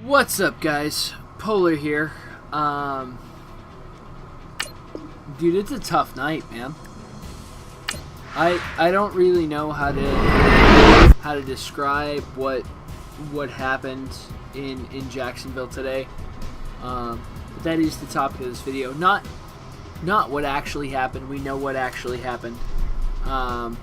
What's up, guys? Polar here. Dude, it's a tough night, man. I don't really know how to describe what happened in Jacksonville today. But that is the topic of this video. Not what actually happened. We know what actually happened. But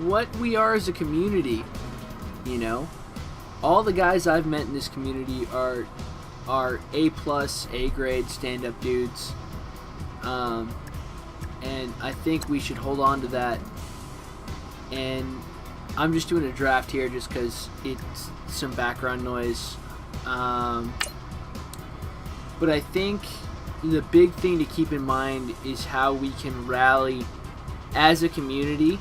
what we are as a community, you know. All the guys I've met in this community are A+, A grade stand-up dudes. And I think we should hold on to that. And I'm just doing a draft here just because it's some background noise. But I think the big thing to keep in mind is how we can rally as a community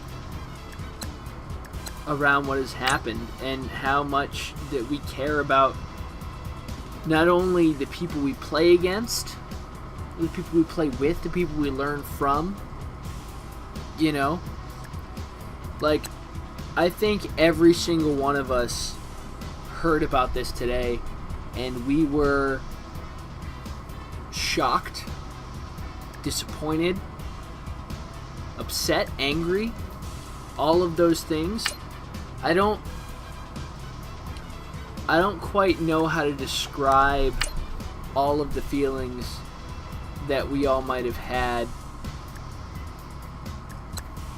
around what has happened and how much that we care about not only the people we play against, the people we play with, the people we learn from, you know? Like, I think every single one of us heard about this today and we were shocked, disappointed, upset, angry, all of those things. I don't quite know how to describe all of the feelings that we all might have had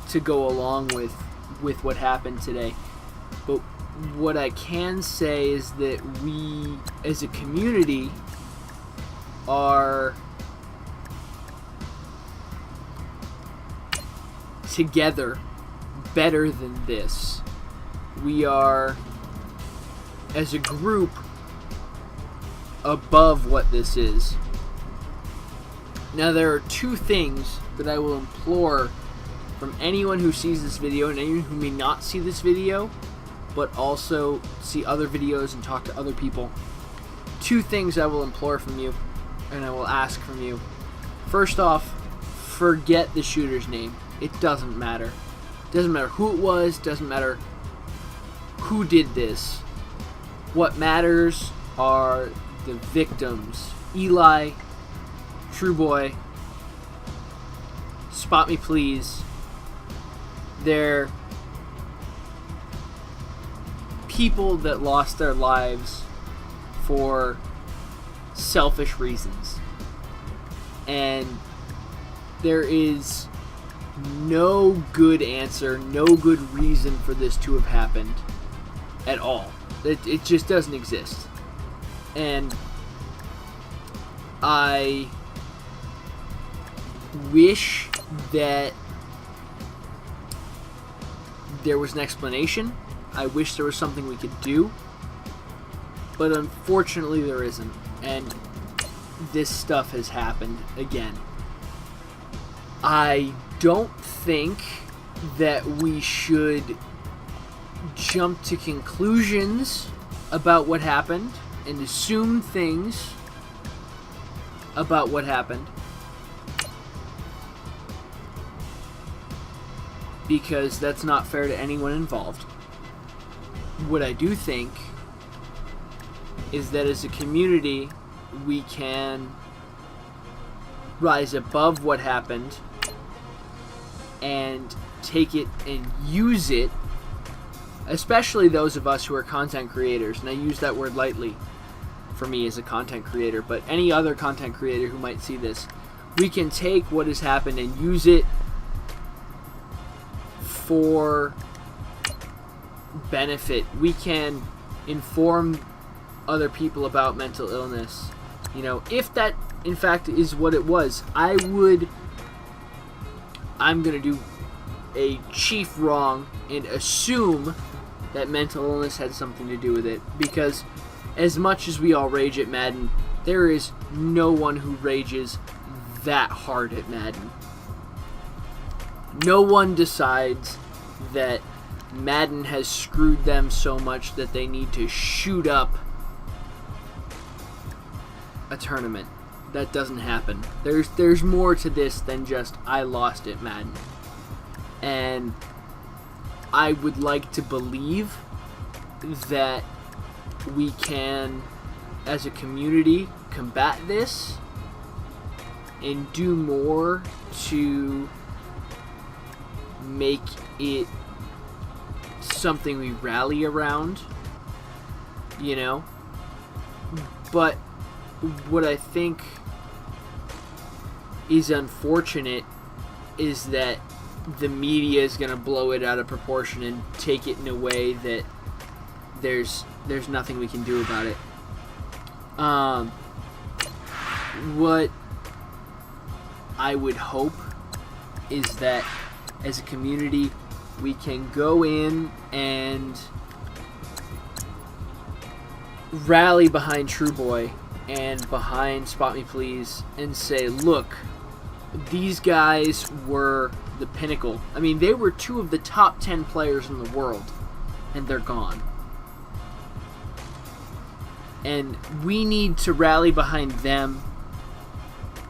to go along with what happened today. But what I can say is that we as a community are together better than this. We are, as a group, above what this is. Now, there are two things that I will implore from anyone who sees this video and anyone who may not see this video, but also see other videos and talk to other people. Two things I will implore from you, and I will ask from you. First off, forget the shooter's name. It doesn't matter. It doesn't matter who it was, doesn't matter who did this. What matters are the victims. Eli, Trueboy, Spotmeplz. They're people that lost their lives for selfish reasons. And there is no good answer, no good reason for this to have happened at all. It just doesn't exist. And I wish that there was an explanation. I wish there was something we could do. But unfortunately there isn't. And this stuff has happened again. I don't think that we should jump to conclusions about what happened and assume things about what happened, because that's not fair to anyone involved. What I do think is that as a community we can rise above what happened and take it and use it, especially those of us who are content creators, and I use that word lightly for me as a content creator, but any other content creator who might see this, we can take what has happened and use it for benefit. We can inform other people about mental illness. You know, if that in fact is what it was, I'm gonna do a chief wrong and assume that mental illness had something to do with it, because as much as we all rage at Madden, there is no one who rages that hard at Madden. No one decides that Madden has screwed them so much that they need to shoot up a tournament. That doesn't happen. There's more to this than just I lost at Madden. And I would like to believe that we can, as a community, combat this and do more to make it something we rally around, you know? But what I think is unfortunate is that the media is going to blow it out of proportion and take it in a way that there's nothing we can do about it. What I would hope is that as a community we can go in and rally behind Trueboy and behind Spotmeplz and say, look, these guys were the pinnacle. I mean, they were 2 of the top 10 players in the world, and they're gone. And we need to rally behind them,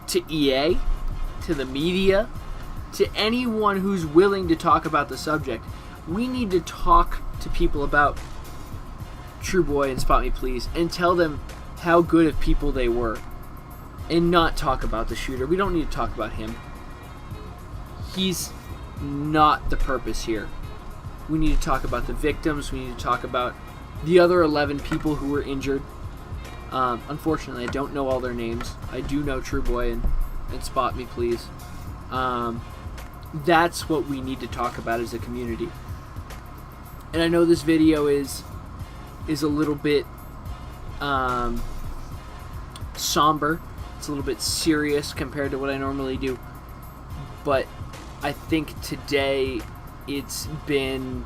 to EA, to the media, to anyone who's willing to talk about the subject. We need to talk to people about Trueboy and Spotmeplz and tell them how good of people they were, and not talk about the shooter. We don't need to talk about him. He's not the purpose here. We need to talk about the victims. We need to talk about the other 11 people who were injured. Unfortunately, I don't know all their names. I do know Trueboy and Spotmeplz. That's what we need to talk about as a community. And I know this video is a little bit somber. It's a little bit serious compared to what I normally do. But I think today it's been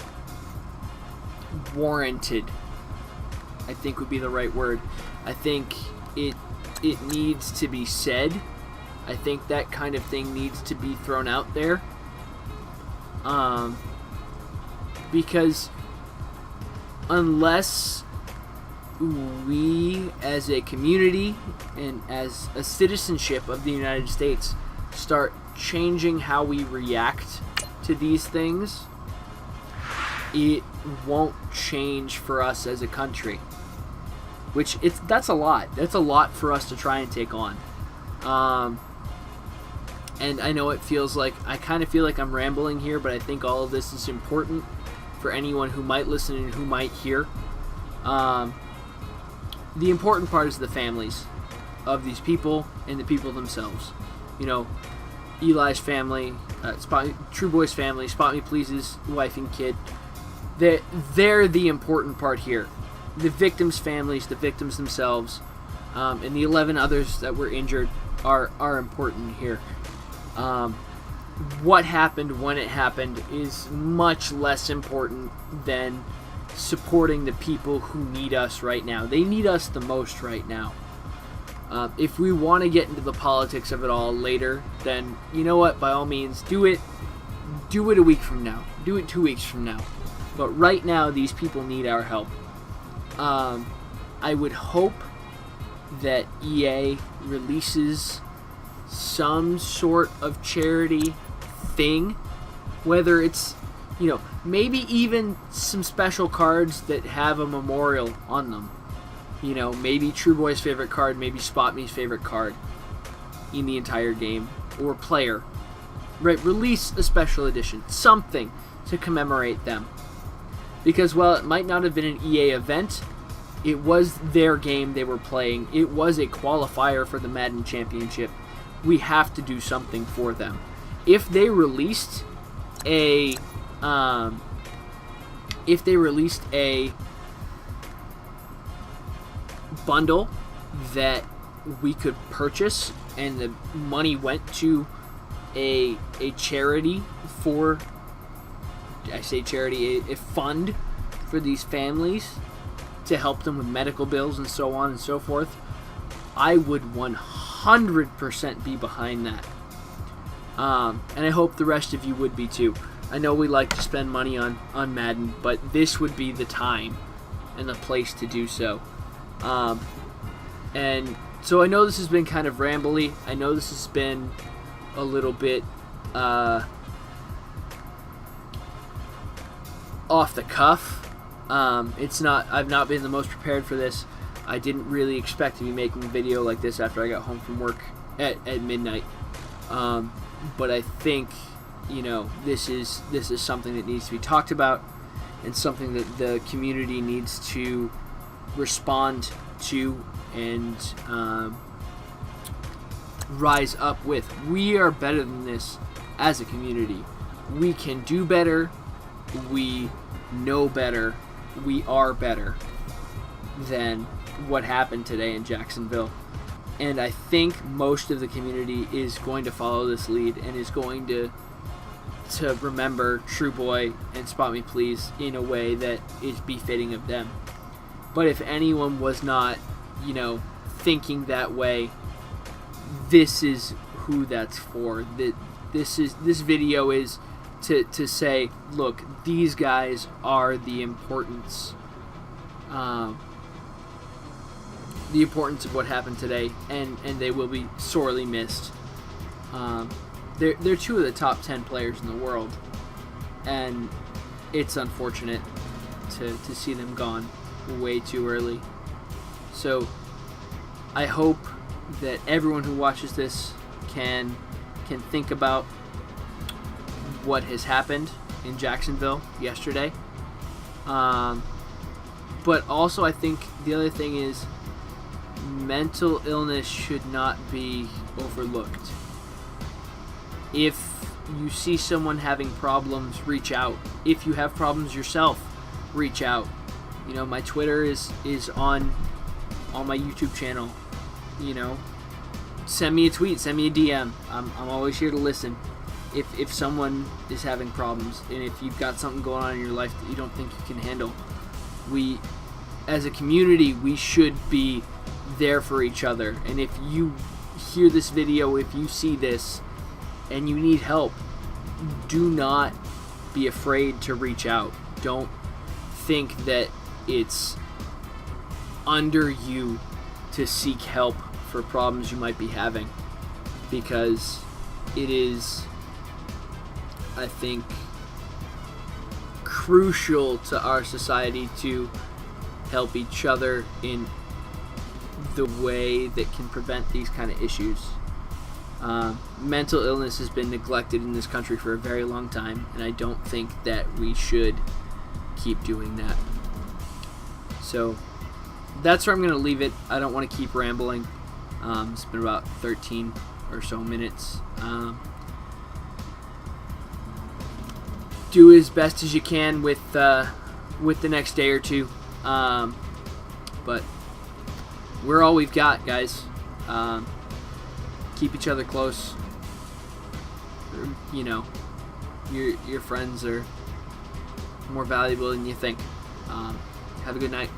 warranted, I think would be the right word. I think it needs to be said. I think that kind of thing needs to be thrown out there. Because unless we as a community and as a citizenship of the United States start changing how we react to these things, it won't change for us as a country. Which that's a lot. That's a lot for us to try and take on. And I know it feels like, I kind of feel like I'm rambling here, but I think all of this is important for anyone who might listen and who might hear. The important part is the families of these people and the people themselves. You know, Eli's family, Trueboy's family, Spotmeplz's wife and kid. They're the important part here. The victims' families, the victims themselves, and the 11 others that were injured are important here. What happened when it happened is much less important than supporting the people who need us right now. They need us the most right now. If we want to get into the politics of it all later, then you know what? By all means, do it. Do it a week from now. Do it 2 weeks from now. But right now, these people need our help. I would hope that EA releases some sort of charity thing, whether it's, you know, maybe even some special cards that have a memorial on them. You know, maybe Trueboy's favorite card, maybe Spotme's favorite card in the entire game, or player. Right, release a special edition, something to commemorate them. Because while it might not have been an EA event, it was their game they were playing. It was a qualifier for the Madden Championship. We have to do something for them. If they released a bundle that we could purchase and the money went to a charity for, I say charity, a fund for these families to help them with medical bills and so on and so forth, I would 100% be behind that. And I hope the rest of you would be too. I know we like to spend money on Madden, but this would be the time and the place to do so. And so I know this has been kind of rambly. I know this has been a little bit off the cuff, I've not been the most prepared for this. I didn't really expect to be making a video like this after I got home from work at midnight. But I think, this is something that needs to be talked about, and something that the community needs to respond to and rise up with. We are better than this as a community. We can do better. We know better. We are better than what happened today in Jacksonville. And I think most of the community is going to follow this lead and is going to remember Trueboy and Spotmeplz in a way that is befitting of them. But if anyone was not, thinking that way, this is who that's for. This video is to say, look, these guys are the importance of what happened today, and they will be sorely missed. They're two of the top 10 players in the world, and it's unfortunate to see them gone way too early. So I hope that everyone who watches this can think about what has happened in Jacksonville yesterday. But also I think the other thing is mental illness should not be overlooked. If you see someone having problems, reach out. If you have problems yourself, reach out. My Twitter is on my YouTube channel. Send me a tweet, send me a DM. I'm always here to listen. If someone is having problems, and if you've got something going on in your life that you don't think you can handle, we, as a community, we should be there for each other. And if you hear this video, if you see this, and you need help, do not be afraid to reach out. Don't think that it's under you to seek help for problems you might be having, because it is, I think, crucial to our society to help each other in the way that can prevent these kind of issues. Mental illness has been neglected in this country for a very long time, and I don't think that we should keep doing that. So that's where I'm going to leave it. I don't want to keep rambling. It's been about 13 or so minutes. Do as best as you can with the next day or two. But we're all we've got, guys. Keep each other close. Your friends are more valuable than you think. Have a good night.